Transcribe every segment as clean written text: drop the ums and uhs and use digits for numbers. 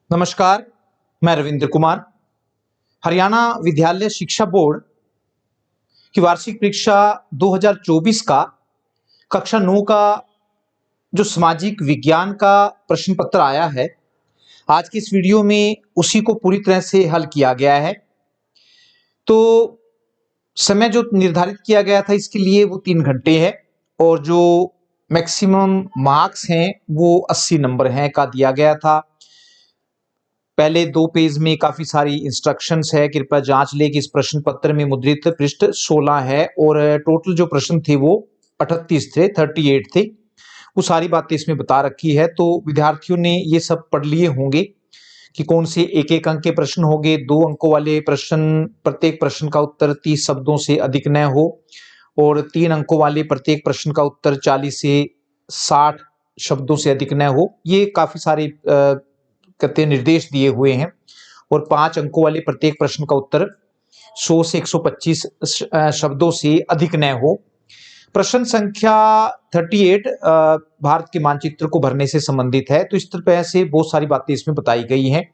नमस्कार, मैं रविंद्र कुमार। हरियाणा विद्यालय शिक्षा बोर्ड की वार्षिक परीक्षा 2024 का कक्षा 9 का जो सामाजिक विज्ञान का प्रश्न पत्र आया है, आज की इस वीडियो में उसी को पूरी तरह से हल किया गया है। तो समय जो निर्धारित किया गया था इसके लिए वो 3 घंटे है और जो मैक्सिमम मार्क्स हैं वो 80 नंबर हैं का दिया गया था। पहले 2 पेज में काफी सारी इंस्ट्रक्शंस है, कृपया जांच लें कि इस प्रश्न पत्र में मुद्रित पृष्ठ 16 है और टोटल जो प्रश्न थे वो 38 थे, 38 थे। वो सारी बातें इसमें बता रखी है, तो विद्यार्थियों ने ये सब पढ़ लिए होंगे कि कौन से एक-एक अंक के प्रश्न होंगे, 2 अंकों वाले प्रश्न, प्रत्येक प्रश्न का उत्तर 30 शब्दों से अधिक न हो और 3 अंकों वाले प्रत्येक प्रश्न का उत्तर 40 से 60 शब्दों से अधिक न हो। ये काफी सारे कहते निर्देश दिए हुए हैं और 5 अंकों वाले प्रत्येक प्रश्न का उत्तर 100 से 125 शब्दों से अधिक न हो। प्रश्न संख्या 38 भारत के मानचित्र को भरने से संबंधित है, तो इस तरह से बहुत सारी बातें इसमें बताई गई हैं।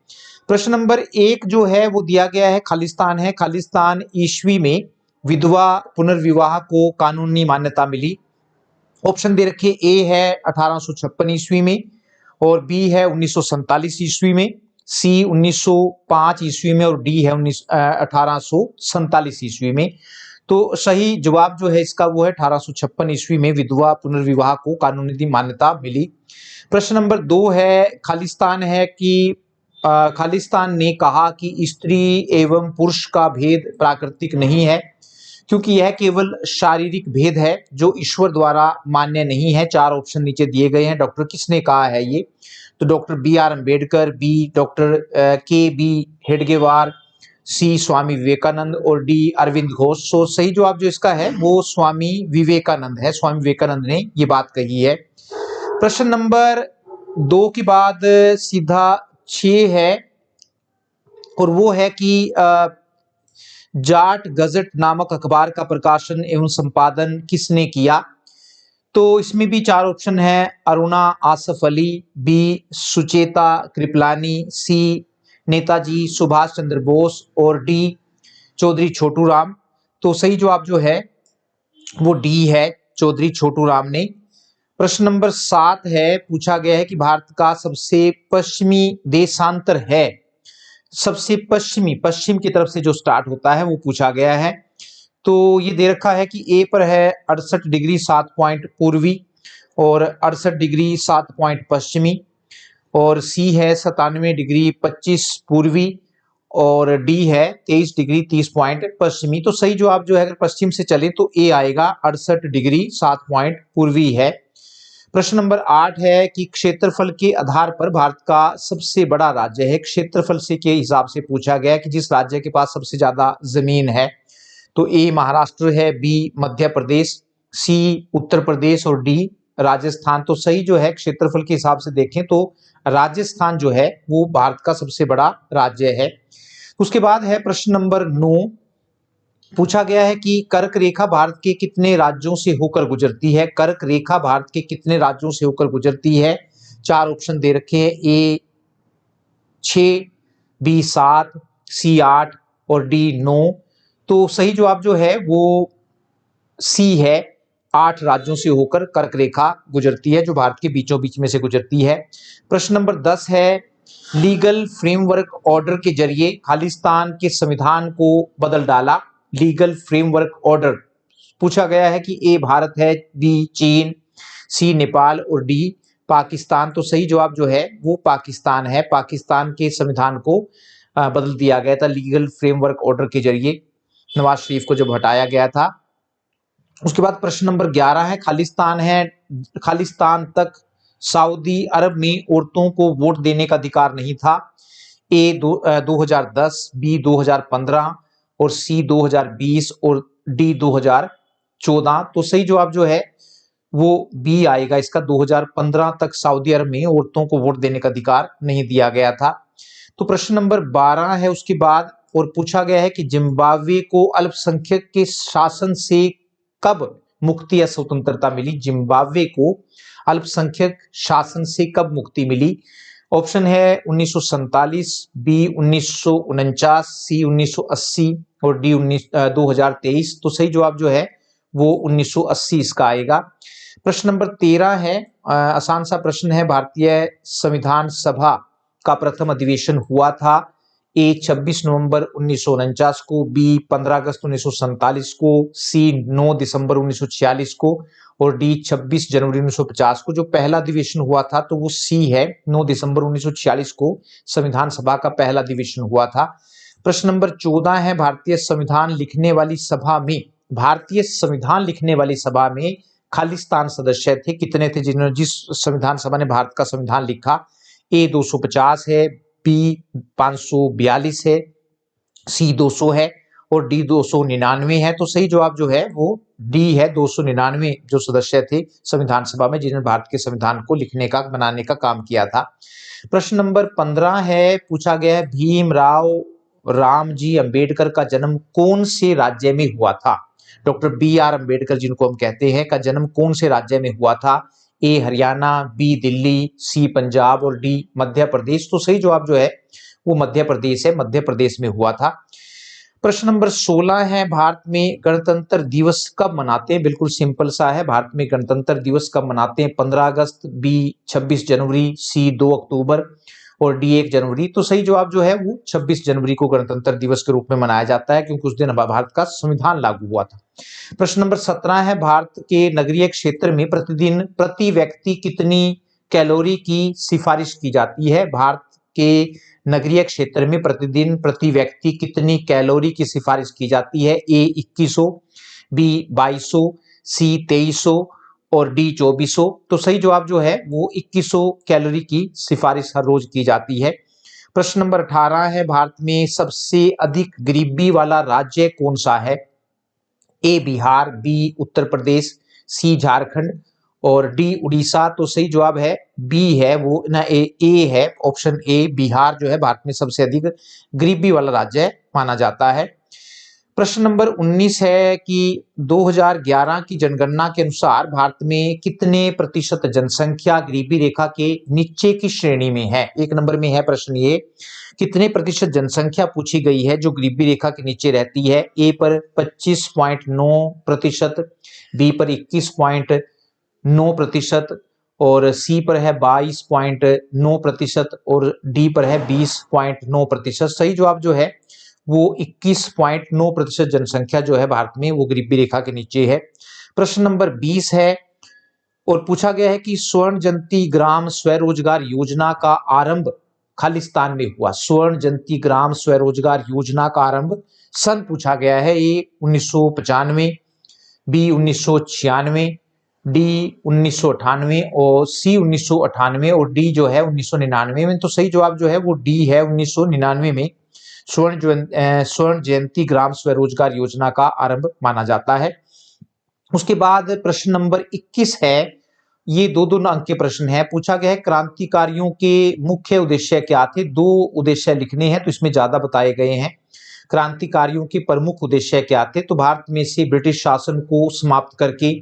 प्रश्न नंबर 1 जो है वो दिया गया है, खालिस्तान है। खालिस्तान ईस्वी में विधवा पुनर्विवाह को कानूनी मान्यता मिली। ऑप्शन दे रखे, ए है 1856 ईस्वी में और बी है 1947 ईस्वी में, सी 1905 ईस्वी में और डी है 1847 ईस्वी में। तो सही जवाब जो है इसका वो है 1856 ईस्वी में विधवा पुनर्विवाह को कानूनी मान्यता मिली। प्रश्न नंबर 2 है, खालिस्तान है कि खालिस्तान ने कहा कि स्त्री एवं पुरुष का भेद प्राकृतिक नहीं है क्योंकि यह केवल शारीरिक भेद है जो ईश्वर द्वारा मान्य नहीं है। 4 ऑप्शन नीचे दिए गए हैं। डॉक्टर किसने कहा है ये? तो doctor B R. Ambedkar, B doctor K B. Hedgewar, C Swami Vivekananda और डी अरविंद घोष। तो सही जवाब जो इसका है वो स्वामी विवेकानंद है। स्वामी विवेकानंद ने ये बात कही है। प्रश्न नंबर 2 के बाद सीधा 6 है और वो है कि जाट गजट नामक अखबार का प्रकाशन एवं संपादन किसने किया? तो इसमें भी 4 ऑप्शन है, अरुणा आसफ अली, बी सुचेता कृपलानी, सी नेताजी सुभाष चंद्र बोस और डी चौधरी छोटू राम। तो सही जवाब जो है वो डी है, चौधरी छोटू राम ने। प्रश्न नंबर 7 है, पूछा गया है कि भारत का सबसे पश्चिमी देशांतर है। सबसे पश्चिम की तरफ से जो स्टार्ट होता है वो पूछा गया है। तो ये दे रखा है कि ए पर है 68 डिग्री 7 पॉइंट पूर्वी और 68 डिग्री 7 पॉइंट पश्चिमी और सी है 97 डिग्री 25 पूर्वी और डी है 23 डिग्री 30 पॉइंट पश्चिमी। तो सही जवाब जो है अगर पश्चिम से चले तो ए आएगा, 68 डिग्री 7 पॉइंट पूर्वी है। प्रश्न नंबर 8 है कि क्षेत्रफल के आधार पर भारत का सबसे बड़ा राज्य है। क्षेत्रफल से के हिसाब से पूछा गया कि जिस राज्य के पास सबसे ज्यादा जमीन है। तो ए महाराष्ट्र है, बी मध्य प्रदेश, सी उत्तर प्रदेश और डी राजस्थान। तो सही जो है क्षेत्रफल के हिसाब से देखें तो राजस्थान जो है वो भारत का सबसे बड़ा राज्य है। उसके बाद है प्रश्न नंबर 9, पूछा गया है कि कर्क रेखा भारत के कितने राज्यों से होकर गुजरती है? कर्क रेखा भारत के कितने राज्यों से होकर गुजरती है? 4 ऑप्शन दे रखे हैं, ए 6, बी 7, सी 8 और डी 9। तो सही जवाब जो है वो सी है, 8 राज्यों से होकर कर्क रेखा गुजरती है जो भारत के बीचों बीच में से गुजरती है। प्रश्न नंबर 10 है, लीगल फ्रेमवर्क ऑर्डर के जरिए खालिस्तान के संविधान को बदल डाला। लीगल फ्रेमवर्क ऑर्डर पूछा गया है कि ए भारत है, बी चीन, सी नेपाल और डी पाकिस्तान। तो सही जवाब जो है वो पाकिस्तान है। पाकिस्तान के संविधान को बदल दिया गया था लीगल फ्रेमवर्क ऑर्डर के जरिए, नवाज शरीफ को जब हटाया गया था। उसके बाद प्रश्न नंबर 11 है, खालिस्तान तक सऊदी अरब में औरतों को वोट देने का अधिकार नहीं था। ए 2010, बी 2015 और सी 2020 और डी 2014। तो सही जवाब जो है वो बी आएगा इसका, 2015 तक सऊदी अरब में औरतों को वोट देने का अधिकार नहीं दिया गया था। तो प्रश्न नंबर 12 है उसके बाद, और पूछा गया है कि जिम्बाब्वे को अल्पसंख्यक के शासन से कब मुक्ति या स्वतंत्रता मिली? जिम्बाब्वे को अल्पसंख्यक शासन से कब मुक्ति मिली? ऑप्शन है 1947, बी 1949, सी 1980 और डी 2023। तो सही जवाब जो है वो 1980 इसका आएगा। प्रश्न नंबर 13 है, आसान सा प्रश्न है, भारतीय संविधान सभा का प्रथम अधिवेशन हुआ था। ए 26 नवंबर 1949 को, बी 15 अगस्त 1947 को, सी 9 दिसंबर 1946 को और डी 26 जनवरी 1950 को। जो पहला अधिवेशन हुआ था तो वो सी है, 9 दिसंबर 1946 को संविधान सभा का पहला अधिवेशन हुआ था। प्रश्न नंबर 14 है, भारतीय संविधान लिखने वाली सभा में खालिस्तान सदस्य थे, कितने थे जिन्होंने, जिस संविधान सभा ने भारत का संविधान लिखा? ए 250 है, बी 542 है, सी 200 है और डी 299 है। तो सही जवाब जो है वो डी है, 299 जो सदस्य थे संविधान सभा में जिन्होंने भारत के संविधान को लिखने का, बनाने का काम किया था। प्रश्न नंबर 15 है, पूछा गया है भीमराव रामजी अंबेडकर का जन्म कौन से राज्य में हुआ था? डॉक्टर बी आर अंबेडकर जिनको हम कहते हैं, का जन्म कौन से राज्य में हुआ था? ए हरियाणा, बी दिल्ली, सी पंजाब और डी मध्य प्रदेश। तो सही जवाब जो है वो मध्य प्रदेश है, मध्य प्रदेश में हुआ था। प्रश्न नंबर 16 है, भारत में गणतंत्र दिवस कब मनाते हैं? बिल्कुल सिंपल सा है, भारत में गणतंत्र दिवस कब मनाते हैं? 15 अगस्त, बी 26 जनवरी, सी 2 अक्टूबर और डी 1 जनवरी। तो सही जवाब जो है वो 26 जनवरी को गणतंत्र दिवस के रूप में मनाया जाता है, क्योंकि उस दिन भारत का संविधान लागू हुआ था। प्रश्न नंबर 17 है, भारत के नगरीय क्षेत्र में प्रतिदिन प्रति व्यक्ति कितनी कैलोरी की सिफारिश की जाती है? भारत के नगरीय क्षेत्र में प्रतिदिन प्रति व्यक्ति कितनी कैलोरी की सिफारिश की जाती है? ए 2100, बी 2200, सी 2300 और डी 2400। तो सही जवाब जो है वो 2100 कैलोरी की सिफारिश हर रोज की जाती है। प्रश्न नंबर 18 है, भारत में सबसे अधिक गरीबी वाला राज्य कौन सा है? ए बिहार, बी उत्तर प्रदेश, सी झारखंड और डी उड़ीसा। तो सही जवाब है बी है, वो ना ए है, ऑप्शन ए बिहार जो है भारत में सबसे अधिक गरीबी वाला राज्य माना जाता है। प्रश्न नंबर 19 है कि 2011 की जनगणना के अनुसार भारत में कितने प्रतिशत जनसंख्या गरीबी रेखा के नीचे की श्रेणी में है? 1 नंबर में है प्रश्न ये, कितने प्रतिशत जनसंख्या पूछी गई है जो गरीबी रेखा के नीचे रहती है? ए पर 25.9%, बी पर 21.9% और सी पर है 22.9% और डी पर है 20.9%। सही जवाब जो है वो 21.9% जनसंख्या जो है भारत में वो गरीबी रेखा के नीचे है। प्रश्न नंबर 20 है और पूछा गया है कि स्वर्ण जयंती ग्राम स्वरोजगार योजना का आरंभ खालिस्तान में हुआ। स्वर्ण जयंती ग्राम स्वरोजगार योजना का आरंभ सन पूछा गया है। ए 1995, बी 1996, डी 1998 और सी 1998 और डी जो है 1999 में। तो सही जवाब जो है वो डी है, 1999 में स्वर्ण जयंती ग्राम स्वरोजगार योजना का आरंभ माना जाता है। उसके बाद प्रश्न नंबर 21 है, ये दो अंक के प्रश्न है। पूछा गया है क्रांतिकारियों के मुख्य उद्देश्य क्या थे? 2 उद्देश्य लिखने हैं तो इसमें ज्यादा बताए गए हैं। क्रांतिकारियों के प्रमुख उद्देश्य क्या थे? तो भारत में से ब्रिटिश शासन को समाप्त करके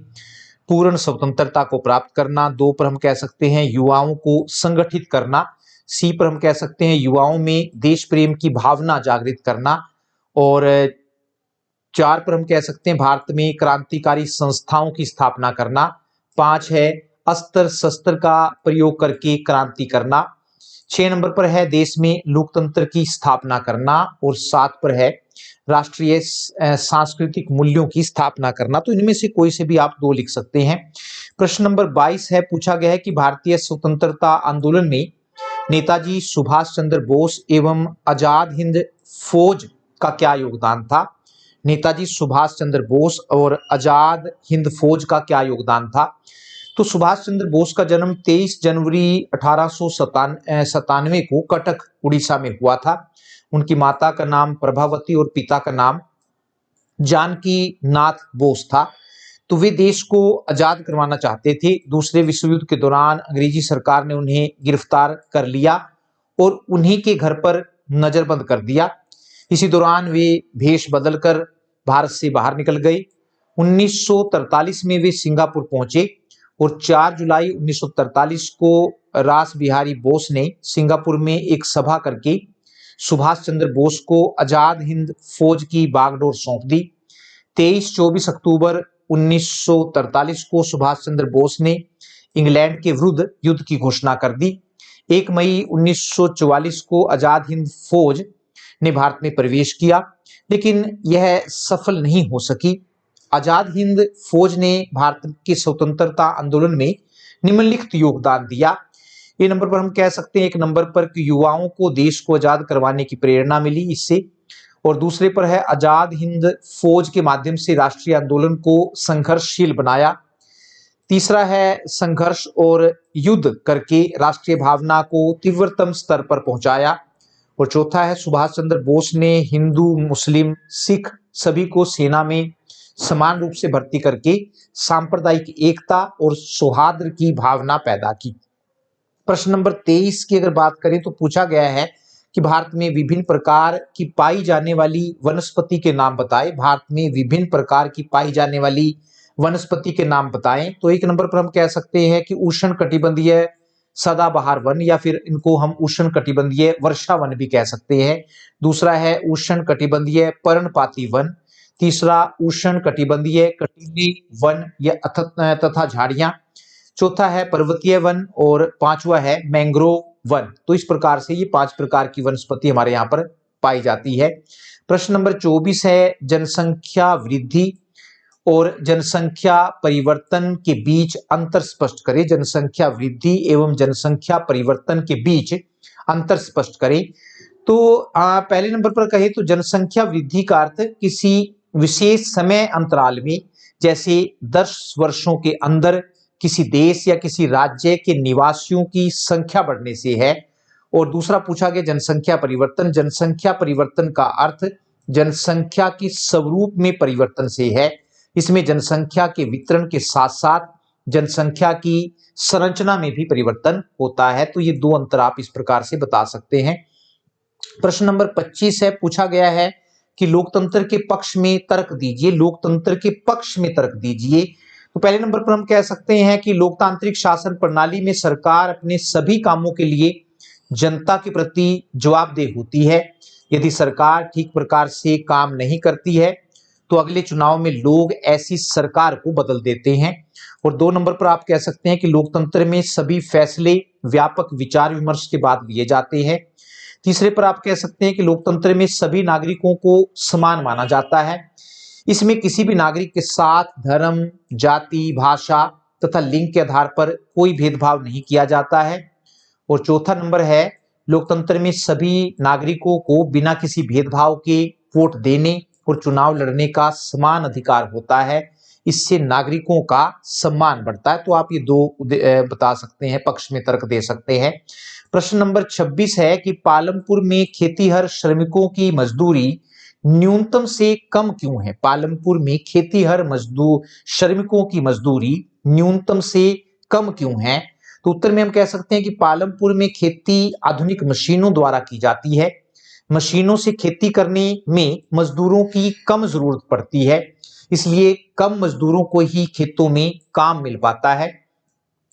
पूर्ण स्वतंत्रता को प्राप्त करना। 2 पर हम कह सकते हैं युवाओं को संगठित करना। सी पर हम कह सकते हैं युवाओं में देश प्रेम की भावना जागृत करना। और 4 पर हम कह सकते हैं भारत में क्रांतिकारी संस्थाओं की स्थापना करना। 5 है अस्त्र शस्त्र का प्रयोग करके क्रांति करना। 6 नंबर पर है देश में लोकतंत्र की स्थापना करना और 7 पर है राष्ट्रीय सांस्कृतिक मूल्यों की स्थापना करना। तो इनमें से कोई से भी आप 2 लिख सकते हैं। प्रश्न नंबर 22 है, पूछा गया है कि भारतीय स्वतंत्रता आंदोलन में नेताजी सुभाष चंद्र बोस एवं आजाद हिंद फौज का क्या योगदान था? नेताजी सुभाष चंद्र बोस और आजाद हिंद फौज का क्या योगदान था? तो सुभाष चंद्र बोस का जन्म 23 जनवरी 1897 को कटक उड़ीसा में हुआ था। उनकी माता का नाम प्रभावती और पिता का नाम जानकी नाथ बोस था। तो वे देश को आजाद करवाना चाहते थे। दूसरे विश्व युद्ध के दौरान अंग्रेजी सरकार ने उन्हें गिरफ्तार कर लिया और उन्हीं के घर पर नजरबंद कर दिया। इसी दौरान वे भेष बदलकर भारत से बाहर निकल गए। 1943 में वे सिंगापुर पहुंचे और 4 जुलाई 1943 को रास बिहारी बोस ने सिंगापुर में एक सभा करके सुभाष चंद्र बोस को आजाद हिंद फौज की बागडोर सौंप दी। 23-24 अक्टूबर 1943 को सुभाष चंद्र बोस ने इंग्लैंड के विरुद्ध युद्ध की घोषणा कर दी। 1 मई 1944 को आजाद हिंद फौज ने भारत में प्रवेश किया, लेकिन यह सफल नहीं हो सकी। आजाद हिंद फौज ने भारत के स्वतंत्रता आंदोलन में निम्नलिखित योगदान दिया। ये नंबर पर हम कह सकते हैं, एक नंबर पर कि युवाओं को देश को आजाद करवाने की प्रेरणा मिली इससे, और दूसरे पर है आजाद हिंद फौज के माध्यम से राष्ट्रीय आंदोलन को संघर्षशील बनाया। तीसरा है संघर्ष और युद्ध करके राष्ट्रीय भावना को तीव्रतम स्तर पर पहुंचाया, और चौथा है सुभाष चंद्र बोस ने हिंदू, मुस्लिम, सिख सभी को सेना में समान रूप से भर्ती करके सांप्रदायिक एकता और सौहार्द की भावना पैदा की। प्रश्न नंबर 23 की अगर बात करें तो पूछा गया है कि भारत में विभिन्न प्रकार की पाई जाने वाली वनस्पति के नाम बताएं। भारत में विभिन्न प्रकार की पाई जाने वाली वनस्पति के नाम बताएं। तो एक नंबर पर हम कह सकते हैं कि उष्णकटिबंधीय सदाबहार वन, या फिर इनको हम उष्णकटिबंधीय वर्षा वन भी कह सकते हैं। दूसरा है उष्णकटिबंधीय पर्णपाती वन। तीसरा उष्णकटिबंधीय कटीले वन या तथा झाड़ियां। चौथा है पर्वतीय वन, और पांचवा है मैंग्रोव वन। तो इस प्रकार से ये 5 प्रकार की वनस्पति हमारे यहाँ पर पाई जाती है। प्रश्न नंबर 24 है जनसंख्या वृद्धि और जनसंख्या परिवर्तन के बीच अंतर स्पष्ट करें। जनसंख्या वृद्धि एवं जनसंख्या परिवर्तन के बीच अंतर स्पष्ट करें। तो पहले नंबर पर कहें तो जनसंख्या वृद्धि का अर्थ किसी विशेष समय अंतराल में, जैसे 10 वर्षों के अंदर किसी देश या किसी राज्य के निवासियों की संख्या बढ़ने से है। और दूसरा पूछा गया जनसंख्या परिवर्तन। जनसंख्या परिवर्तन का अर्थ जनसंख्या की स्वरूप में परिवर्तन से है। इसमें जनसंख्या के वितरण के साथ साथ जनसंख्या की संरचना में भी परिवर्तन होता है। तो ये 2 अंतर आप इस प्रकार से बता सकते हैं। प्रश्न नंबर 25 है, पूछा गया है कि लोकतंत्र के पक्ष में तर्क दीजिए। लोकतंत्र के पक्ष में तर्क दीजिए। तो पहले नंबर पर हम कह सकते हैं कि लोकतांत्रिक शासन प्रणाली में सरकार अपने सभी कामों के लिए जनता के प्रति जवाबदेह होती है। यदि सरकार ठीक प्रकार से काम नहीं करती है तो अगले चुनाव में लोग ऐसी सरकार को बदल देते हैं। और 2 नंबर पर आप कह सकते हैं कि लोकतंत्र में सभी फैसले व्यापक विचार विमर्श के बाद लिए जाते हैं। तीसरे पर आप कह सकते हैं कि लोकतंत्र में सभी नागरिकों को समान माना जाता है। इसमें किसी भी नागरिक के साथ धर्म, जाति, भाषा तथा लिंग के आधार पर कोई भेदभाव नहीं किया जाता है। और चौथा नंबर है, लोकतंत्र में सभी नागरिकों को बिना किसी भेदभाव के वोट देने और चुनाव लड़ने का समान अधिकार होता है। इससे नागरिकों का सम्मान बढ़ता है। तो आप ये 2 बता सकते हैं, पक्ष में तर्क दे सकते हैं। प्रश्न नंबर 26 है कि पालमपुर में खेतीहर श्रमिकों की मजदूरी न्यूनतम से कम क्यों है। पालमपुर में खेतीहर मजदूर श्रमिकों की मजदूरी न्यूनतम से कम क्यों है। तो उत्तर में हम कह सकते हैं कि पालमपुर में खेती आधुनिक मशीनों द्वारा की जाती है। मशीनों से खेती करने में मजदूरों की कम जरूरत पड़ती है, इसलिए कम मजदूरों को ही खेतों में काम मिल पाता है।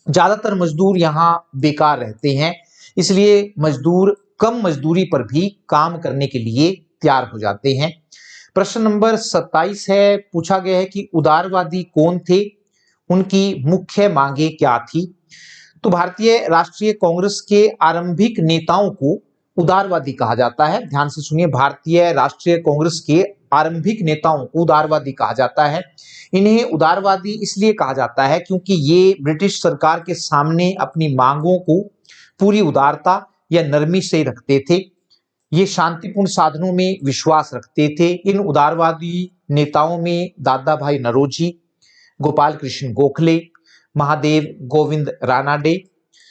ज्यादातर मजदूर यहाँ बेकार रहते हैं, इसलिए मजदूर कम मजदूरी पर भी काम करने के लिए तैयार हो जाते हैं। प्रश्न नंबर 27 है, पूछा गया है कि उदारवादी कौन थे, उनकी मुख्य मांगे क्या थी। तो भारतीय राष्ट्रीय कांग्रेस के आरंभिक नेताओं को उदारवादी कहा जाता है। ध्यान से सुनिए, भारतीय राष्ट्रीय कांग्रेस के आरंभिक नेताओं को उदारवादी कहा जाता है। इन्हें उदारवादी इसलिए कहा जाता है क्योंकि ये ब्रिटिश सरकार के सामने अपनी मांगों को पूरी उदारता या नरमी से रखते थे। ये शांतिपूर्ण साधनों में विश्वास रखते थे। इन उदारवादी नेताओं में दादा भाई नौरोजी, गोपाल कृष्ण गोखले, महादेव गोविंद रानाडे,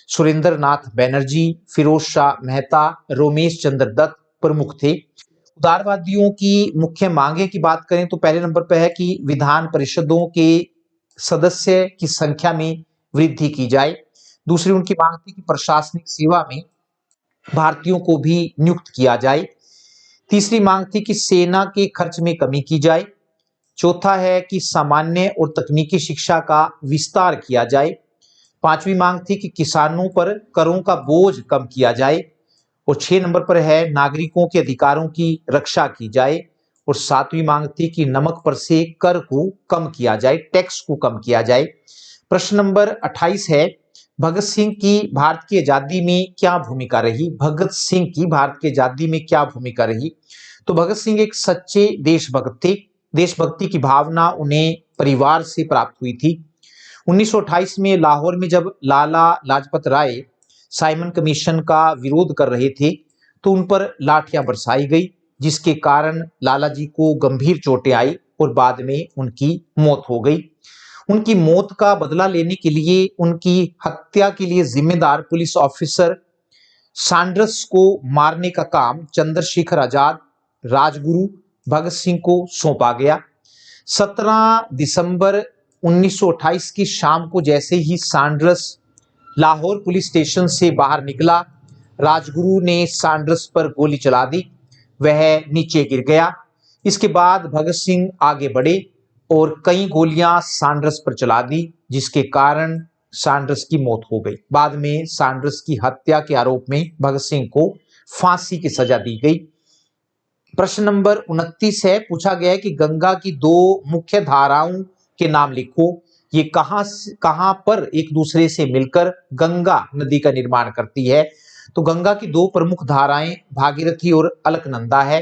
सुरेंद्र नाथ बैनर्जी, फिरोज शाह मेहता, रोमेश चंद्र दत्त प्रमुख थे। उदारवादियों की मुख्य मांगे की बात करें तो पहले नंबर पर है कि विधान परिषदों के सदस्य की संख्या में वृद्धि की जाए। दूसरी उनकी मांग थी कि प्रशासनिक सेवा में भारतीयों को भी नियुक्त किया जाए। तीसरी मांग थी कि सेना के खर्च में कमी की जाए। चौथा है कि सामान्य और तकनीकी शिक्षा का विस्तार किया जाए। 5वीं मांग थी कि किसानों पर करों का बोझ कम किया जाए। और 6 नंबर पर है नागरिकों के अधिकारों की रक्षा की जाए। और 7वीं मांग थी कि नमक पर से कर को कम किया जाए, टैक्स को कम किया जाए। प्रश्न नंबर 28 है भगत सिंह की भारत की आजादी में क्या भूमिका रही? भगत सिंह की भारत की आजादी में क्या भूमिका रही? तो भगत सिंह एक सच्चे देशभक्त थे। देशभक्ति की भावना उन्हें परिवार से प्राप्त हुई थी। 1928 में लाहौर में जब लाला लाजपत राय साइमन कमीशन का विरोध कर रहे थे तो उन पर लाठियां बरसाई गई, जिसके कारण लाला जी को गंभीर चोटें आई और बाद में उनकी मौत हो गई। उनकी मौत का बदला लेने के लिए, उनकी हत्या के लिए जिम्मेदार पुलिस ऑफिसर सैंडर्स को मारने का काम चंद्रशेखर आजाद, राजगुरु भगत सिंह को सौंपा गया। 17 दिसंबर 1928 की शाम को जैसे ही सैंडर्स लाहौर पुलिस स्टेशन से बाहर निकला, राजगुरु ने सैंडर्स पर गोली चला दी, वह नीचे गिर गया। इसके बाद भगत सिंह आगे बढ़े और कई गोलियां सैंडर्स पर चला दी, जिसके कारण सैंडर्स की मौत हो गई। बाद में सैंडर्स की हत्या के आरोप में भगत सिंह को फांसी की सजा दी गई। प्रश्न नंबर 29 है, पूछा गया है कि गंगा की 2 मुख्य धाराओं के नाम लिखो। ये कहां पर एक दूसरे से मिलकर गंगा नदी का निर्माण करती है? तो गंगा की 2 प्रमुख धाराएं भागीरथी और अलकनंदा है।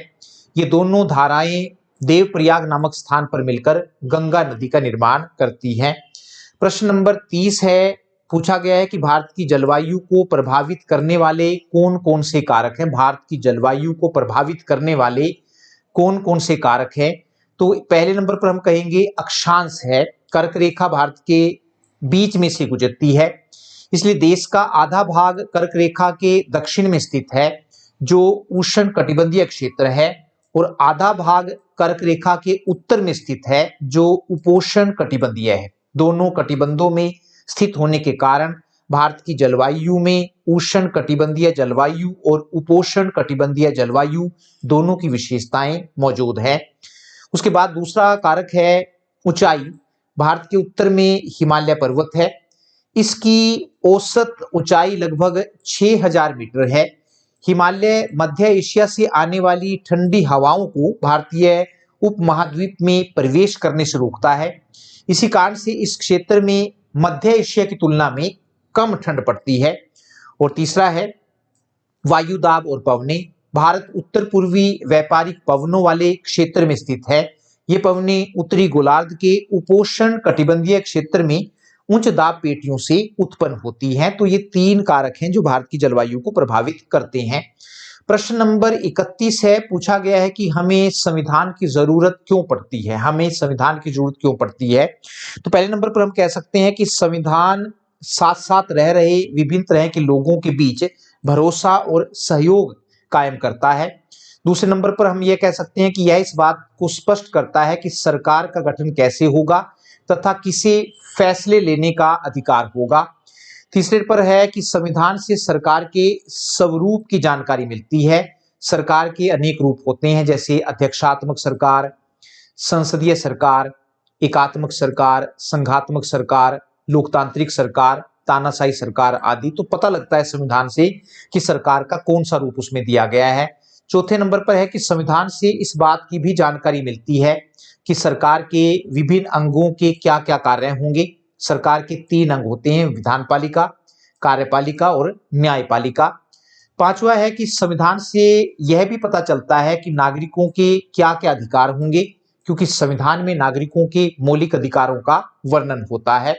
ये दोनों धाराएं देवप्रयाग नामक स्थान पर मिलकर गंगा नदी का निर्माण करती हैं। प्रश्न नंबर 30 है, पूछा गया है कि भारत की जलवायु को प्रभावित करने वाले कौन कौन से कारक हैं? भारत की जलवायु को प्रभावित करने वाले कौन कौन से कारक हैं? तो पहले नंबर पर हम कहेंगे अक्षांश है। कर्क रेखा भारत के बीच में से गुजरती है, इसलिए देश का आधा भाग कर्क रेखा के दक्षिण में स्थित है, जो उष्ण कटिबंधीय क्षेत्र है, और आधा भाग कर्क रेखा के उत्तर में स्थित है, जो उपोष्ण कटिबंधीय है। दोनों कटिबंधों में स्थित होने के कारण भारत की जलवायु में उष्ण कटिबंधीय जलवायु और उपोष्ण कटिबंधीय जलवायु दोनों की विशेषताएं मौजूद है। उसके बाद दूसरा कारक है ऊंचाई। भारत के उत्तर में हिमालय पर्वत है, इसकी औसत ऊंचाई लगभग 6000 मीटर है। हिमालय मध्य एशिया से आने वाली ठंडी हवाओं को भारतीय उपमहाद्वीप में प्रवेश करने से रोकता है। इसी कारण से इस क्षेत्र में मध्य एशिया की तुलना में कम ठंड पड़ती है। और तीसरा है वायु दाब और पवनें। भारत उत्तर पूर्वी व्यापारिक पवनों वाले क्षेत्र में स्थित है। ये पवनें उत्तरी गोलार्ध के उपोष्ण कटिबंधीय क्षेत्र में उच्च दाब पेटियों से उत्पन्न होती हैं। तो ये 3 कारक हैं जो भारत की जलवायु को प्रभावित करते हैं। प्रश्न नंबर 31 है, पूछा गया है कि हमें संविधान की जरूरत क्यों पड़ती है? हमें संविधान की जरूरत क्यों पड़ती है? तो पहले नंबर पर हम कह सकते हैं कि संविधान साथ साथ रह रहे विभिन्न तरह के लोगों के बीच भरोसा और सहयोग कायम करता है। दूसरे नंबर पर हम यह कह सकते हैं कि यह इस बात को स्पष्ट करता है कि सरकार का गठन कैसे होगा तथा किसे फैसले लेने का अधिकार होगा। तीसरे पर है कि संविधान से सरकार के स्वरूप की जानकारी मिलती है। सरकार के अनेक रूप होते हैं, जैसे अध्यक्षात्मक सरकार, संसदीय सरकार, एकात्मक सरकार, संघात्मक सरकार, लोकतांत्रिक सरकार, तानाशाही सरकार आदि। तो पता लगता है संविधान से कि सरकार का कौन सा रूप उसमें दिया गया है। चौथे नंबर पर है कि संविधान से इस बात की भी जानकारी मिलती है कि सरकार के विभिन्न अंगों के क्या क्या कार्य होंगे। सरकार के 3 अंग होते हैं, विधानपालिका, कार्यपालिका और न्यायपालिका। पांचवा है कि संविधान से यह भी पता चलता है कि नागरिकों के क्या क्या अधिकार होंगे, क्योंकि संविधान में नागरिकों के मौलिक अधिकारों का वर्णन होता है।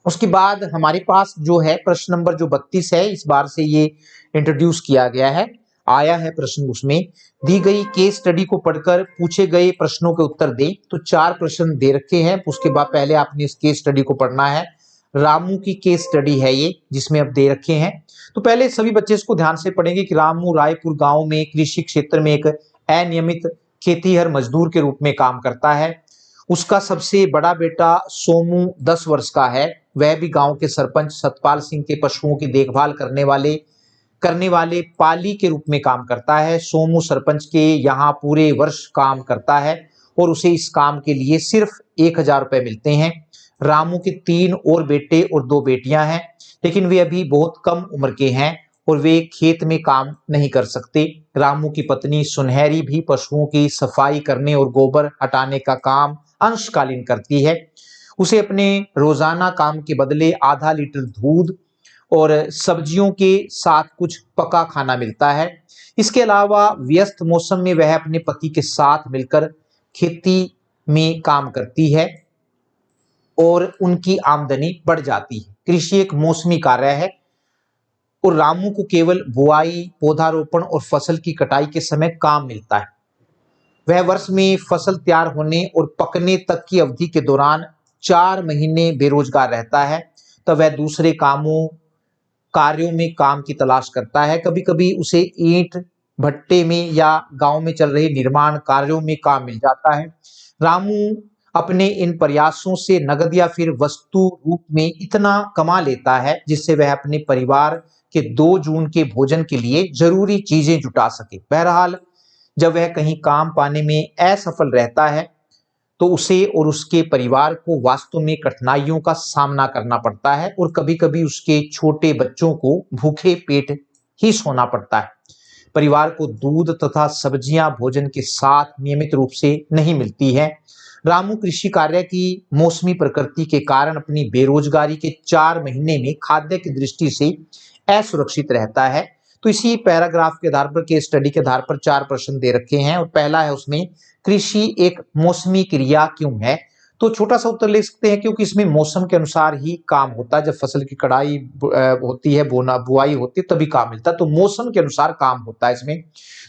उसके बाद हमारे पास जो है प्रश्न नंबर जो 32 है, इस बार से ये इंट्रोड्यूस किया गया है, आया है प्रश्न। उसमें दी गई केस स्टडी को पढ़कर पूछे गए प्रश्नों के उत्तर दें। तो 4 प्रश्न दे रखे हैं। उसके बाद पहले आपने इस केस स्टडी को पढ़ना है। रामू की केस स्टडी है ये, जिसमें अब दे रखे हैं। तो पहले सभी बच्चे इसको ध्यान से पढ़ेंगे कि रामू रायपुर गांव में कृषि क्षेत्र में एक अनियमित खेतीहर मजदूर के रूप में काम करता है। उसका सबसे बड़ा बेटा सोमू 10 वर्ष का है। वह भी गांव के सरपंच सतपाल सिंह के पशुओं की देखभाल करने वाले पाली के रूप में काम करता है। सोमू सरपंच के यहाँ पूरे वर्ष काम करता है और उसे इस काम के लिए सिर्फ 1000 रुपए मिलते हैं। रामू के 3 और बेटे और 2 बेटियां हैं, लेकिन वे अभी बहुत कम उम्र के हैं और वे खेत में काम नहीं कर सकते। रामू की पत्नी सुनहरी भी पशुओं की सफाई करने और गोबर हटाने का काम अंशकालीन करती है। उसे अपने रोजाना काम के बदले आधा लीटर दूध और सब्जियों के साथ कुछ पका खाना मिलता है। इसके अलावा व्यस्त मौसम में वह अपने पति के साथ मिलकर खेती में काम करती है और उनकी आमदनी बढ़ जाती है। कृषि एक मौसमी कार्य है और रामू को केवल बुआई, पौधारोपण और फसल की कटाई के समय काम मिलता है। वह वर्ष में फसल तैयार होने और पकने तक की अवधि के दौरान 4 महीने बेरोजगार रहता है। तब वह दूसरे कार्यों में काम की तलाश करता है। कभी कभी उसे ईंट भट्टे में या गांव में चल रहे निर्माण कार्यों में काम मिल जाता है। रामू अपने इन प्रयासों से नगद या फिर वस्तु रूप में इतना कमा लेता है जिससे वह अपने परिवार के 2 जून के भोजन के लिए जरूरी चीजें जुटा सके। बहरहाल, जब वह कहीं काम पाने में असफल रहता है तो उसे और उसके परिवार को वास्तव में कठिनाइयों का सामना करना पड़ता है और कभी-कभी उसके छोटे बच्चों को भूखे पेट ही सोना पड़ता है। परिवार को दूध तथा सब्जियां भोजन के साथ नियमित रूप से नहीं मिलती है। रामू कृषि कार्य की मौसमी प्रकृति के कारण अपनी बेरोजगारी के 4 महीने में खाद्य की दृष्टि से असुरक्षित रहता है। तो इसी पैराग्राफ के आधार पर, केस स्टडी के आधार पर 4 प्रश्न दे रखे हैं और पहला है उसमें कृषि एक मौसमी क्रिया क्यों है। तो छोटा सा उत्तर ले सकते हैं क्योंकि इसमें मौसम के अनुसार ही काम होता है। जब फसल की कटाई होती है, बुआई होती है, तभी काम मिलता है। तो मौसम के अनुसार काम होता है इसमें।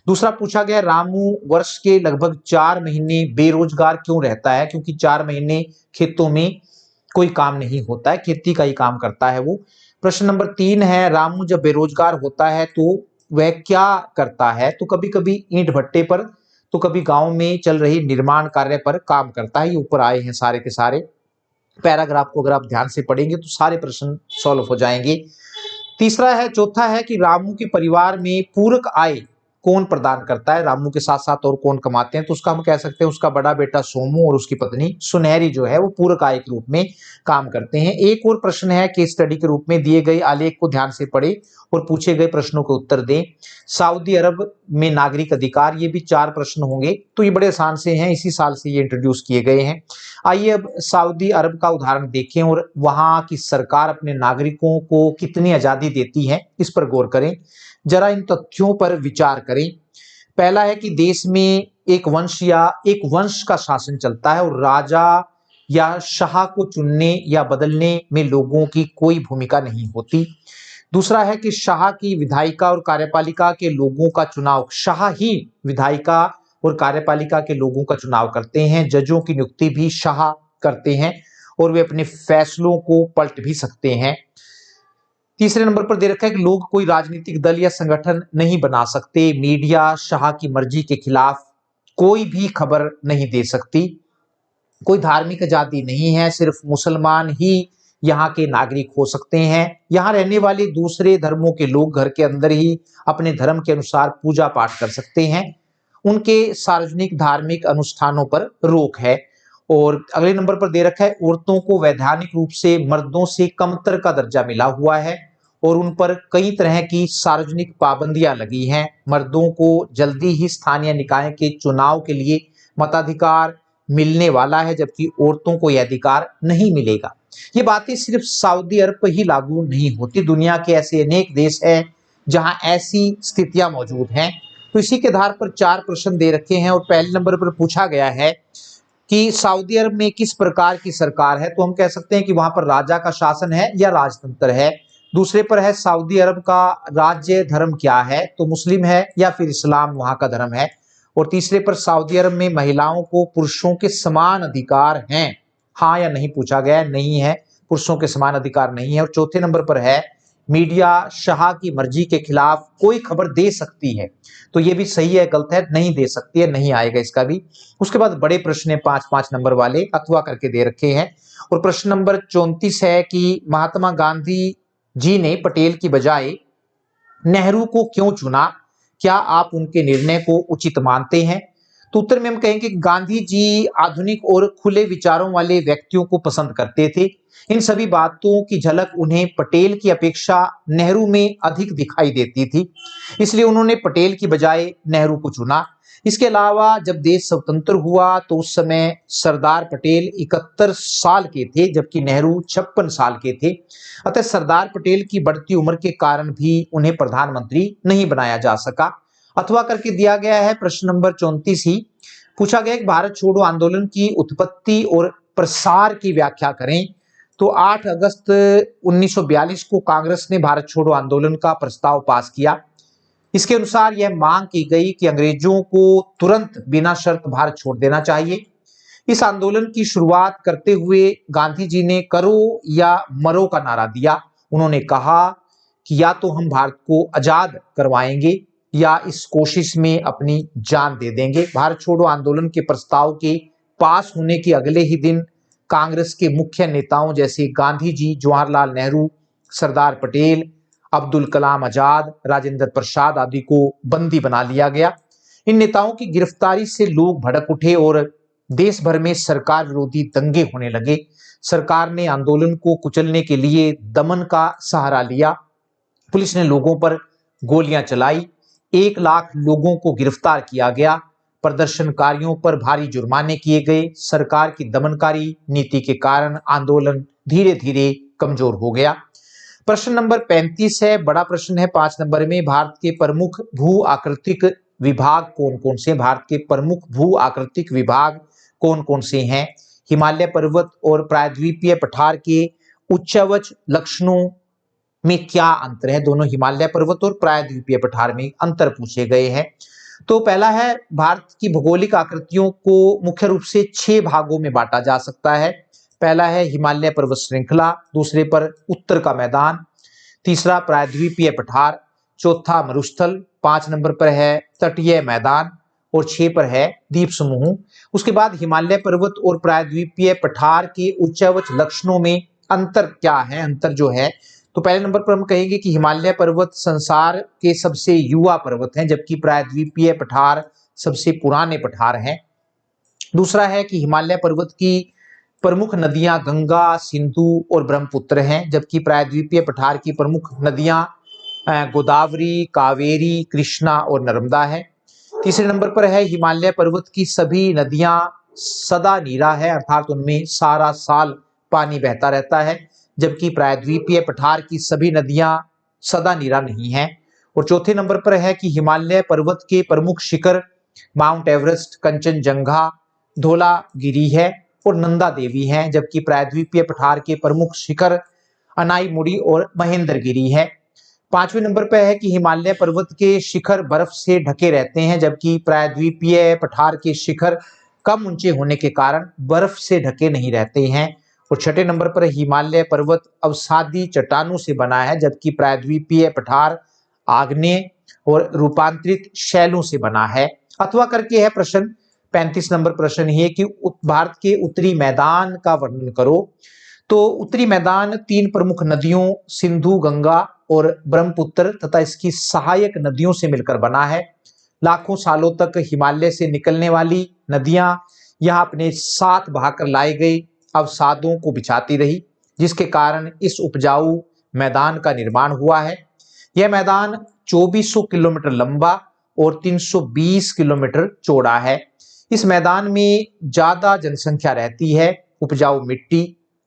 दूसरा पूछा गया, रामू वर्ष के लगभग 4 महीने बेरोजगार क्यों रहता है। क्योंकि 4 महीने खेतों में कोई काम नहीं होता है, खेती का ही काम करता है वो। प्रश्न नंबर 3 है, रामू जब बेरोजगार होता है तो वह क्या करता है। तो कभी कभी ईंट भट्टे पर, तो कभी गांव में चल रही निर्माण कार्य पर काम करता है। ये ऊपर आए हैं सारे के सारे। पैराग्राफ को अगर आप ध्यान से पढ़ेंगे तो सारे प्रश्न सॉल्व हो जाएंगे। तीसरा है, चौथा है कि रामू के परिवार में पूरक आय कौन प्रदान करता है। रामू के साथ साथ और कौन कमाते हैं। तो उसका हम कह सकते हैं उसका बड़ा बेटा सोमू और उसकी पत्नी सुनहरी जो है वो पूरक आय के रूप में काम करते हैं। एक और प्रश्न है, केस स्टडी के रूप में दिए गए आलेख को ध्यान से पढ़े और पूछे गए प्रश्नों के उत्तर दें। सऊदी अरब में नागरिक अधिकार, ये भी 4 प्रश्न होंगे। तो ये बड़े आसान से हैं, इसी साल से ये इंट्रोड्यूस किए गए हैं। आइए अब सऊदी अरब का उदाहरण देखें और वहां की सरकार अपने नागरिकों को कितनी आजादी देती है, इस पर गौर करें। जरा इन तथ्यों पर विचार करें। पहला है कि देश में एक वंश का शासन चलता है और राजा या शाह को चुनने या बदलने में लोगों की कोई भूमिका नहीं होती। दूसरा है कि शाह की विधायिका और कार्यपालिका के लोगों का चुनाव, शाह ही विधायिका और कार्यपालिका के लोगों का चुनाव करते हैं। जजों की नियुक्ति भी शाह करते हैं और वे अपने फैसलों को पलट भी सकते हैं। तीसरे नंबर पर दे रखा है कि लोग कोई राजनीतिक दल या संगठन नहीं बना सकते। मीडिया शाह की मर्जी के खिलाफ कोई भी खबर नहीं दे सकती। कोई धार्मिक आजादी नहीं है, सिर्फ मुसलमान ही यहाँ के नागरिक हो सकते हैं। यहाँ रहने वाले दूसरे धर्मों के लोग घर के अंदर ही अपने धर्म के अनुसार पूजा पाठ कर सकते हैं। उनके सार्वजनिक धार्मिक अनुष्ठानों पर रोक है। और अगले नंबर पर दे रखा है, औरतों को वैधानिक रूप से मर्दों से कमतर का दर्जा मिला हुआ है और उन पर कई तरह की सार्वजनिक पाबंदियां लगी हैं। मर्दों को जल्दी ही स्थानीय निकाय के चुनाव के लिए मताधिकार मिलने वाला है, जबकि औरतों को यह अधिकार नहीं मिलेगा। ये बातें सिर्फ सऊदी अरब पर ही लागू नहीं होती, दुनिया के ऐसे अनेक देश हैं जहां ऐसी स्थितियां मौजूद हैं। तो इसी के आधार पर 4 प्रश्न दे रखे हैं और पहले नंबर पर पूछा गया है कि सऊदी अरब में किस प्रकार की सरकार है। तो हम कह सकते हैं कि वहां पर राजा का शासन है या राजतंत्र है। दूसरे पर है सऊदी अरब का राज्य धर्म क्या है, तो मुस्लिम है या फिर इस्लाम वहां का धर्म है। और तीसरे पर सऊदी अरब में महिलाओं को पुरुषों के समान अधिकार हैं, हाँ या नहीं पूछा गया है, नहीं है, पुरुषों के समान अधिकार नहीं है। और चौथे नंबर पर है, मीडिया शाह की मर्जी के खिलाफ कोई खबर दे सकती है। तो ये भी सही है गलत है, नहीं दे सकती है, नहीं आएगा इसका भी। उसके बाद बड़े प्रश्न है 5-5 नंबर वाले, अथवा करके दे रखे हैं। और प्रश्न नंबर 34 है कि महात्मा गांधी जी ने पटेल की बजाय नेहरू को क्यों चुना, क्या आप उनके निर्णय को उचित मानते हैं। तो उत्तर में हम कहेंगे कि गांधी जी आधुनिक और खुले विचारों वाले व्यक्तियों को पसंद करते थे। इन सभी बातों की झलक उन्हें पटेल की अपेक्षा नेहरू में अधिक दिखाई देती थी, इसलिए उन्होंने पटेल की बजाय नेहरू को चुना। इसके अलावा जब देश स्वतंत्र हुआ तो उस समय सरदार पटेल 71 साल के थे, जबकि नेहरू 56 साल के थे। अतः सरदार पटेल की बढ़ती उम्र के कारण भी उन्हें प्रधानमंत्री नहीं बनाया जा सका। अथवा करके दिया गया है प्रश्न नंबर 34 ही। पूछा गया कि भारत छोड़ो आंदोलन की उत्पत्ति और प्रसार की व्याख्या करें। तो 8 अगस्त 1942 को कांग्रेस ने भारत छोड़ो आंदोलन का प्रस्ताव पास किया। इसके अनुसार यह मांग की गई कि अंग्रेजों को तुरंत बिना शर्त भारत छोड़ देना चाहिए। इस आंदोलन की शुरुआत करते हुए गांधी जी ने करो या मरो का नारा दिया। उन्होंने कहा कि या तो हम भारत को आजाद करवाएंगे या इस कोशिश में अपनी जान दे देंगे। भारत छोड़ो आंदोलन के प्रस्ताव के पास होने के अगले ही दिन कांग्रेस के मुख्य नेताओं जैसे गांधी जी, जवाहरलाल नेहरू, सरदार पटेल, अब्दुल कलाम आजाद, राजेंद्र प्रसाद आदि को बंदी बना लिया गया। इन नेताओं की गिरफ्तारी से लोग भड़क उठे और देश भर में सरकार विरोधी दंगे होने लगे। सरकार ने आंदोलन को कुचलने के लिए दमन का सहारा लिया। पुलिस ने लोगों पर गोलियां चलाई। 1 लाख लोगों को गिरफ्तार किया गया। प्रदर्शनकारियों पर भारी जुर्माने किए गए। सरकार की दमनकारी नीति के कारण आंदोलन धीरे धीरे कमजोर हो गया। प्रश्न नंबर 35 है, बड़ा प्रश्न है 5 नंबर में। भारत के प्रमुख भू आकृतिक विभाग कौन कौन से? भारत के प्रमुख भू आकृतिक विभाग कौन कौन से हैं? हिमालय पर्वत और प्रायद्वीपीय पठार के उच्चवच लक्षणों में क्या अंतर है? दोनों हिमालय पर्वत और प्रायद्वीपीय पठार में अंतर पूछे गए हैं। तो पहला है, भारत की भौगोलिक आकृतियों को मुख्य रूप से 6 भागों में बांटा जा सकता है। पहला है हिमालय पर्वत श्रृंखला, दूसरे पर उत्तर का मैदान, तीसरा प्रायद्वीपीय पठार, चौथा मरुस्थल, 5 नंबर पर है तटीय मैदान और 6 पर है द्वीप समूह। उसके बाद हिमालय पर्वत और प्रायद्वीपीय पठार के उच्चवच लक्षणों में अंतर क्या है? अंतर जो है, तो पहले नंबर पर हम कहेंगे कि हिमालय पर्वत संसार के सबसे युवा पर्वत हैं, जबकि प्रायद्वीपीय पठार सबसे पुराने पठार हैं। दूसरा है कि हिमालय पर्वत की प्रमुख नदियां गंगा, सिंधु और ब्रह्मपुत्र हैं, जबकि प्रायद्वीपीय पठार की प्रमुख नदियां गोदावरी, कावेरी, कृष्णा और नर्मदा है। तीसरे नंबर पर है हिमालय पर्वत की सभी नदियां सदा नीरा है, अर्थात उनमें सारा साल पानी बहता रहता है, जबकि प्रायद्वीपीय पठार की सभी नदियां सदा नीरा नहीं हैं। और चौथे नंबर पर है कि हिमालय पर्वत के प्रमुख शिखर माउंट एवरेस्ट, कंचनजंगा, धौलागिरी है और नंदा देवी हैं, जबकि प्रायद्वीपीय पठार के प्रमुख शिखर अनाईमुड़ी और महेंद्रगिरी है। 5वें नंबर पर है कि हिमालय पर्वत के शिखर बर्फ से ढके रहते हैं, जबकि प्रायद्वीपीय पठार के शिखर कम ऊंचे होने के कारण बर्फ से ढके नहीं रहते हैं। और 6ठे नंबर पर हिमालय पर्वत अवसादी चट्टानों से बना है, जबकि प्रायद्वीपीय पठार आग्नेय और रूपांतरित शैलों से बना है। अथवा करके है प्रश्न 35 नंबर प्रश्न ये कि भारत के उत्तरी मैदान का वर्णन करो। तो उत्तरी मैदान 3 प्रमुख नदियों सिंधु, गंगा और ब्रह्मपुत्र तथा इसकी सहायक नदियों से मिलकर बना है। लाखों सालों तक हिमालय से निकलने वाली नदियां यहाँ अपने साथ बहाकर लाए गए अवसादों को बिछाती रही, जिसके कारण इस उपजाऊ मैदान का निर्माण हुआ है। यह मैदान 2400 किलोमीटर लंबा और 320 किलोमीटर चौड़ा है। इस मैदान में ज्यादा जनसंख्या रहती है। उपजाऊ मिट्टी,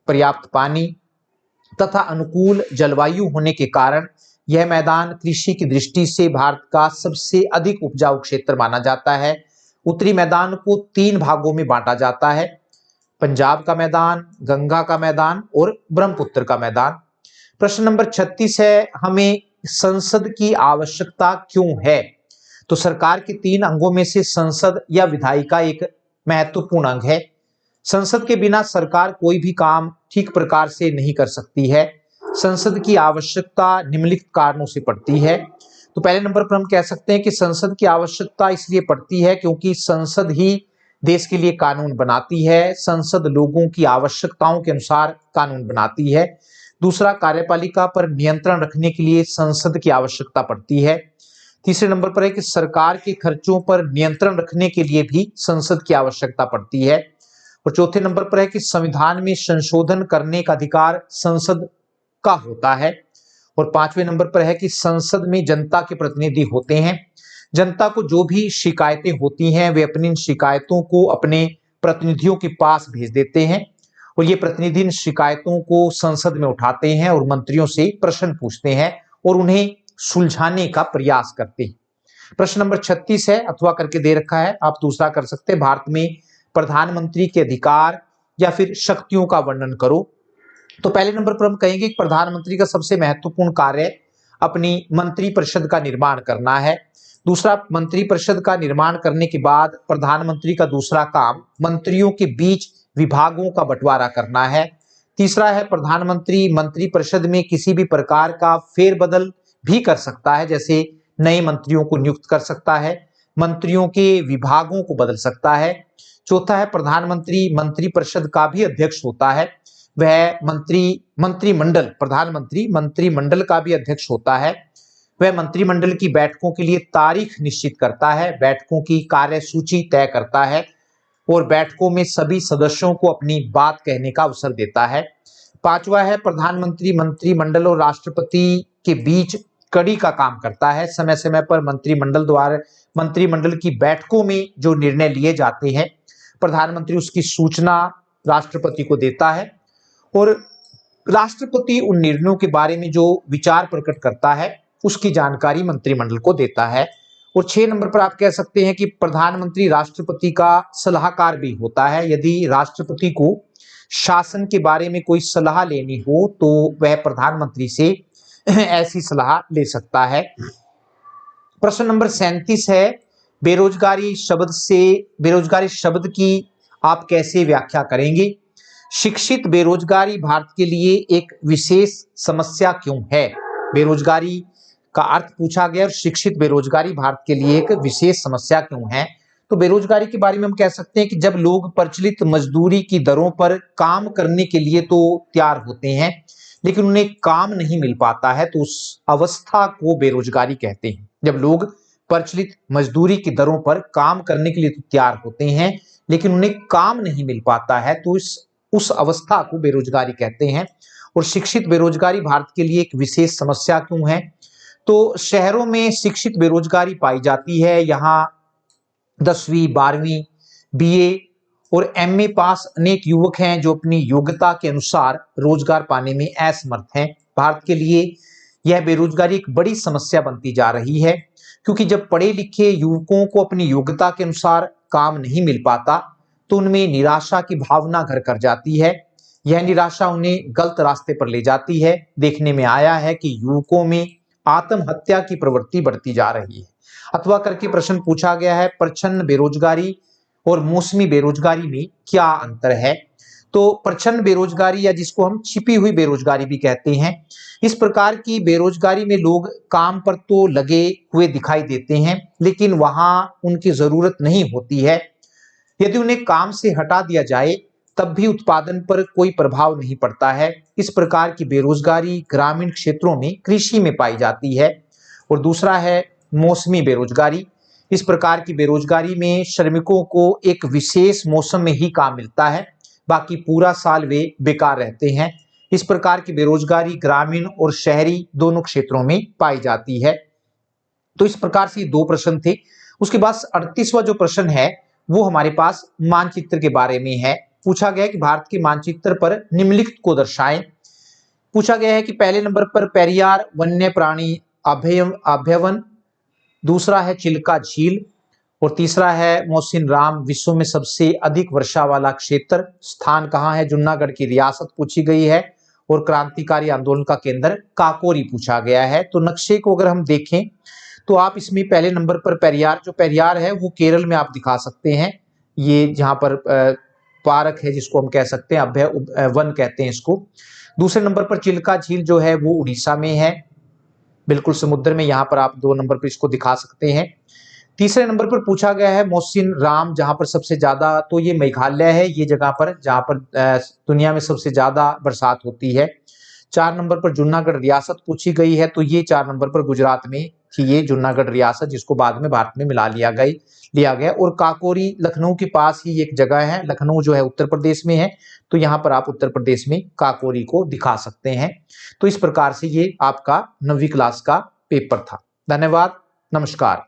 पर्याप्त पानी तथा अनुकूल जलवायु होने के कारण यह मैदान कृषि की दृष्टि से भारत का सबसे अधिक उपजाऊ क्षेत्र माना जाता है। उत्तरी मैदान को 3 भागों में बांटा जाता है, पंजाब का मैदान, गंगा का मैदान और ब्रह्मपुत्र का मैदान। प्रश्न नंबर 36 है, हमें संसद की आवश्यकता क्यों है? तो सरकार के 3 अंगों में से संसद या विधायिका एक महत्वपूर्ण अंग है। संसद के बिना सरकार कोई भी काम ठीक प्रकार से नहीं कर सकती है। संसद की आवश्यकता निम्नलिखित कारणों से पड़ती है। तो पहले नंबर पर हम कह सकते हैं कि संसद की आवश्यकता इसलिए पड़ती है क्योंकि संसद ही देश के लिए कानून बनाती है। संसद लोगों की आवश्यकताओं के अनुसार कानून बनाती है। दूसरा, कार्यपालिका पर नियंत्रण रखने के लिए संसद की आवश्यकता पड़ती है। तीसरे नंबर पर है कि सरकार के खर्चों पर नियंत्रण रखने के लिए भी संसद की आवश्यकता पड़ती है। और चौथे नंबर पर है कि संविधान में संशोधन करने का अधिकार संसद का होता है। और पांचवें नंबर पर है कि संसद में जनता के प्रतिनिधि होते हैं। जनता को जो भी शिकायतें होती हैं वे अपनी शिकायतों को अपने प्रतिनिधियों के पास भेज देते हैं और ये प्रतिनिधि इन शिकायतों को संसद में उठाते हैं और मंत्रियों से प्रश्न पूछते हैं और उन्हें सुलझाने का प्रयास करते हैं। प्रश्न नंबर 36 है, अथवा करके दे रखा है, आप दूसरा कर सकते हैं। भारत में प्रधानमंत्री के अधिकार या फिर शक्तियों का वर्णन करो। तो पहले नंबर पर हम कहेंगे कि प्रधानमंत्री का सबसे महत्वपूर्ण कार्य अपनी मंत्रिपरिषद का निर्माण करना है। दूसरा, मंत्रिपरिषद का निर्माण करने के बाद प्रधानमंत्री का दूसरा काम मंत्रियों के बीच विभागों का बंटवारा करना है। तीसरा है, प्रधानमंत्री मंत्रिपरिषद में किसी भी प्रकार का फेरबदल भी कर सकता है, जैसे नए मंत्रियों को नियुक्त कर सकता है, मंत्रियों के विभागों को बदल सकता है। चौथा है, प्रधानमंत्री मंत्रिपरिषद का भी अध्यक्ष होता है। वह मंत्रिमंडल, प्रधानमंत्री मंत्रिमंडल का भी अध्यक्ष होता है। वह मंत्रिमंडल की बैठकों के लिए तारीख निश्चित करता है, बैठकों की कार्यसूची तय करता है और बैठकों में सभी सदस्यों को अपनी बात कहने का अवसर देता है। पांचवा है, प्रधानमंत्री मंत्रिमंडल और राष्ट्रपति के बीच कड़ी का काम करता है। समय समय पर मंत्रिमंडल की बैठकों में जो निर्णय लिए जाते हैं प्रधानमंत्री उसकी सूचना राष्ट्रपति को देता है और राष्ट्रपति उन निर्णयों के बारे में जो विचार प्रकट करता है उसकी जानकारी मंत्रिमंडल को देता है। और 6 नंबर पर आप कह सकते हैं कि प्रधानमंत्री राष्ट्रपति का सलाहकार भी होता है। यदि राष्ट्रपति को शासन के बारे में कोई सलाह लेनी हो तो वह प्रधानमंत्री से ऐसी सलाह ले सकता है। प्रश्न नंबर 37 है, बेरोजगारी शब्द की आप कैसे व्याख्या करेंगे? शिक्षित बेरोजगारी भारत के लिए एक विशेष समस्या क्यों है? बेरोजगारी का अर्थ पूछा गया और शिक्षित बेरोजगारी भारत के लिए एक विशेष समस्या क्यों है? तो बेरोजगारी के बारे में हम कह सकते हैं कि जब लोग प्रचलित मजदूरी की दरों पर काम करने के लिए तो तैयार होते हैं लेकिन उन्हें काम नहीं मिल पाता है तो उस अवस्था को बेरोजगारी कहते हैं। जब लोग प्रचलित मजदूरी की दरों पर काम करने के लिए तो तैयार होते हैं लेकिन उन्हें काम नहीं मिल पाता है तो उस अवस्था को बेरोजगारी कहते हैं। और शिक्षित बेरोजगारी भारत के लिए एक विशेष समस्या क्यों है? तो शहरों में शिक्षित बेरोजगारी पाई जाती है। यहाँ 10वीं 12वीं बीए और एमए पास अनेक युवक हैं जो अपनी योग्यता के अनुसार रोजगार पाने में असमर्थ हैं। भारत के लिए यह बेरोजगारी एक बड़ी समस्या बनती जा रही है क्योंकि जब पढ़े लिखे युवकों को अपनी योग्यता के अनुसार काम नहीं मिल पाता तो उनमें निराशा की भावना घर कर जाती है। यह निराशा उन्हें गलत रास्ते पर ले जाती है। देखने में आया है कि युवकों में आत्महत्या की प्रवृत्ति बढ़ती जा रही है। अथवा करके प्रश्न पूछा गया है, प्रच्छन्न बेरोजगारी और मौसमी बेरोजगारी में क्या अंतर है? तो प्रच्छन्न बेरोजगारी या जिसको हम छिपी हुई बेरोजगारी भी कहते हैं, इस प्रकार की बेरोजगारी में लोग काम पर तो लगे हुए दिखाई देते हैं लेकिन वहां उनकी जरूरत नहीं होती है। यदि उन्हें काम से हटा दिया जाए तब भी उत्पादन पर कोई प्रभाव नहीं पड़ता है। इस प्रकार की बेरोजगारी ग्रामीण क्षेत्रों में कृषि में पाई जाती है। और दूसरा है मौसमी बेरोजगारी। इस प्रकार की बेरोजगारी में श्रमिकों को एक विशेष मौसम में ही काम मिलता है, बाकी पूरा साल वे बेकार रहते हैं। इस प्रकार की बेरोजगारी ग्रामीण और शहरी दोनों क्षेत्रों में पाई जाती है। तो इस प्रकार से 2 प्रश्न थे। उसके बाद 38वां जो प्रश्न है वो हमारे पास मानचित्र के बारे में है। पूछा गया है कि भारत के मानचित्र पर निम्नलिखित को दर्शाएं। पूछा गया है कि पहले नंबर पर पेरियार वन्य प्राणी अभ्यावन, दूसरा है चिल्का झील और तीसरा है मोहसिन राम विश्व में सबसे अधिक वर्षा वाला क्षेत्र स्थान कहाँ है? जूनागढ़ की रियासत पूछी गई है। और क्रांतिकारी आंदोलन का केंद्र काकोरी पूछा गया है। तो नक्शे को अगर हम देखें तो आप इसमें पहले नंबर पर पेरियार है वो केरल में आप दिखा सकते हैं। ये जहाँ पर पार्क है जिसको हम कह सकते हैं अभय वन कहते हैं इसको। दूसरे नंबर पर चिल्का झील जो है वो उड़ीसा में है, बिल्कुल समुद्र में। यहाँ पर आप 2 नंबर पर इसको दिखा सकते हैं। तीसरे नंबर पर पूछा गया है मोहसिन राम, जहाँ पर सबसे ज्यादा, तो ये मेघालय है, ये जगह पर जहाँ पर दुनिया में सबसे ज्यादा बरसात होती है। 4 नंबर पर जूनागढ़ रियासत पूछी गई है, तो ये 4 नंबर पर गुजरात में थी ये जूनागढ़ रियासत, जिसको बाद में भारत में मिला लिया गया। और काकोरी लखनऊ के पास ही एक जगह है, लखनऊ जो है उत्तर प्रदेश में है, तो यहाँ पर आप उत्तर प्रदेश में काकोरी को दिखा सकते हैं। तो इस प्रकार से ये आपका 9वीं क्लास का पेपर था। धन्यवाद, नमस्कार।